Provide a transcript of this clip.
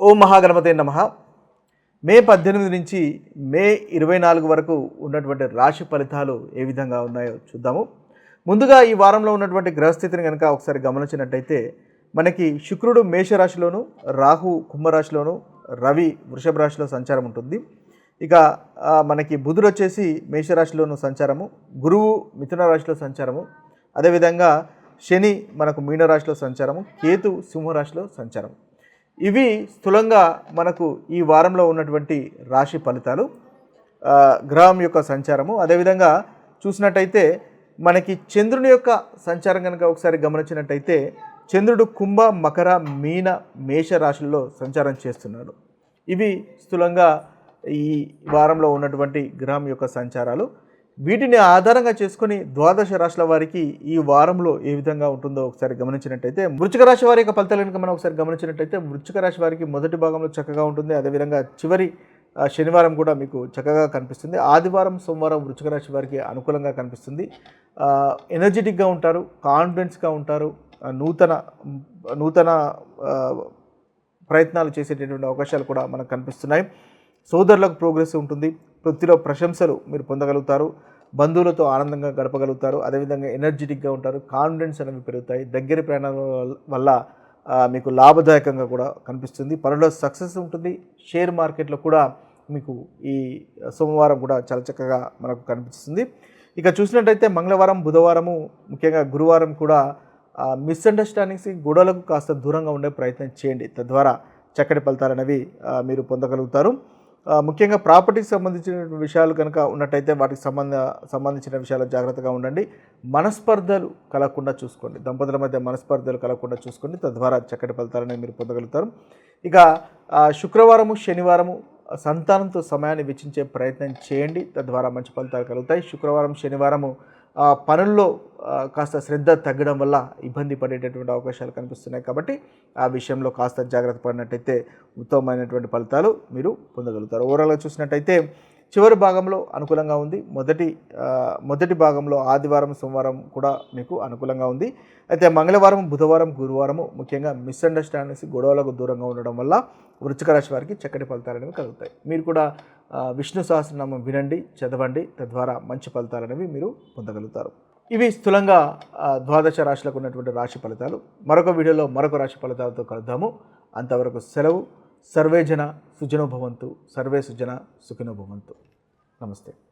ఓం మహాగణపతే నమః. మే 18 నుంచి మే 24 వరకు ఉన్నటువంటి రాశి ఫలితాలు ఏ విధంగా ఉన్నాయో చూద్దాము. ముందుగా ఈ వారంలో ఉన్నటువంటి గ్రహస్థితిని కనుక ఒకసారి గమనించినట్టయితే మనకి శుక్రుడు మేషరాశిలోను, రాహు కుంభరాశిలోను, రవి వృషభ రాశిలో సంచారం ఉంటుంది. ఇక మనకి బుధుడు వచ్చేసి మేషరాశిలోను సంచారము, గురువు మిథున రాశిలో సంచారము, అదేవిధంగా శని మనకు మీనరాశిలో సంచారము, కేతు సింహరాశిలో సంచారం. ఇవి స్థూలంగా మనకు ఈ వారంలో ఉన్నటువంటి రాశి ఫలితాలు, గ్రహం యొక్క సంచారము. అదేవిధంగా చూసినట్టయితే మనకి చంద్రుని యొక్క సంచారం కనుక ఒకసారి గమనించినట్టయితే చంద్రుడు కుంభ, మకర, మీన, మేష రాశుల్లో సంచారం చేస్తున్నాడు. ఇవి స్థూలంగా ఈ వారంలో ఉన్నటువంటి గ్రహం యొక్క సంచారాలు. వీటిని ఆధారంగా చేసుకొని ద్వాదశ రాశుల వారికి ఈ వారంలో ఏ విధంగా ఉంటుందో ఒకసారి గమనించినట్టయితే వృశ్చిక రాశి వారి యొక్క ఫలితాలు కనుక మనం ఒకసారి గమనించినట్టయితే వృశ్చిక రాశి వారికి మొదటి భాగంలో చక్కగా ఉంటుంది. అదేవిధంగా చివరి శనివారం కూడా మీకు చక్కగా కనిపిస్తుంది. ఆదివారం సోమవారం వృశ్చిక రాశి వారికి అనుకూలంగా కనిపిస్తుంది. ఎనర్జెటిక్గా ఉంటారు, కాన్ఫిడెన్స్గా ఉంటారు, నూతన ప్రయత్నాలు చేసేటటువంటి అవకాశాలు కూడా మనకు కనిపిస్తున్నాయి. సోదరులకు ప్రోగ్రెస్ ఉంటుంది, వృత్తిలో ప్రశంసలు మీరు పొందగలుగుతారు, బంధువులతో ఆనందంగా గడపగలుగుతారు, అదేవిధంగా ఎనర్జెటిక్గా ఉంటారు, కాన్ఫిడెన్స్ అనేవి పెరుగుతాయి. దగ్గర ప్రయాణాల వల్ల మీకు లాభదాయకంగా కూడా కనిపిస్తుంది. పనుల్లో సక్సెస్ ఉంటుంది. షేర్ మార్కెట్లో కూడా మీకు ఈ సోమవారం కూడా చాలా చక్కగా మనకు కనిపిస్తుంది. ఇక చూసినట్టయితే మంగళవారం, బుధవారము, ముఖ్యంగా గురువారం కూడా మిస్అండర్స్టాండింగ్స్, గొడవలకు కాస్త దూరంగా ఉండే ప్రయత్నం చేయండి. తద్వారా చక్కటి ఫలితాలు అనేవి మీరు పొందగలుగుతారు. ముఖ్యంగా ప్రాపర్టీకి సంబంధించిన విషయాలు కనుక ఉన్నట్టయితే వాటికి సంబంధించిన విషయాలు జాగ్రత్తగా ఉండండి. మనస్పర్ధలు కలగకుండా చూసుకోండి. దంపతుల మధ్య మనస్పర్ధలు కలగకుండా చూసుకోండి. తద్వారా చక్కటి ఫలితాలను మీరు పొందగలుగుతారు. ఇక శుక్రవారము, శనివారము సంతానంతో సమయాన్ని వెచ్చించే ప్రయత్నం చేయండి. తద్వారా మంచి ఫలితాలు కలుగుతాయి. శుక్రవారం, శనివారము పనుల్లో కాస్త శ్రద్ధ తగ్గడం వల్ల ఇబ్బంది పడేటటువంటి అవకాశాలు కనిపిస్తున్నాయి. కాబట్టి ఆ విషయంలో కాస్త జాగ్రత్త పడినట్టయితే ఉత్తమమైనటువంటి ఫలితాలు మీరు పొందగలుగుతారు. ఓవరాల్గా చూసినట్టయితే చివరి భాగంలో అనుకూలంగా ఉంది. మొదటి భాగంలో ఆదివారం, సోమవారం కూడా మీకు అనుకూలంగా ఉంది. అయితే మంగళవారం, బుధవారం, గురువారము ముఖ్యంగా మిస్అండర్స్టాండింగ్స్, గొడవలకు దూరంగా ఉండడం వల్ల వృశ్చిక రాశి వారికి చక్కటి ఫలితాలు అనేవి కలుగుతాయి. మీరు కూడా విష్ణు సహస్రనామం వినండి, చదవండి. తద్వారా మంచి ఫలితాలు అనేవి మీరు పొందగలుగుతారు. ఇవి స్థూలంగా ద్వాదశ రాశులకు ఉన్నటువంటి రాశి ఫలితాలు. మరొక వీడియోలో మరొక రాశి ఫలితాలతో కలుద్దాము. అంతవరకు సెలవు. సర్వే జన సుజనో భవంతు, సర్వే సుజన సుఖినో భవంతు. నమస్తే.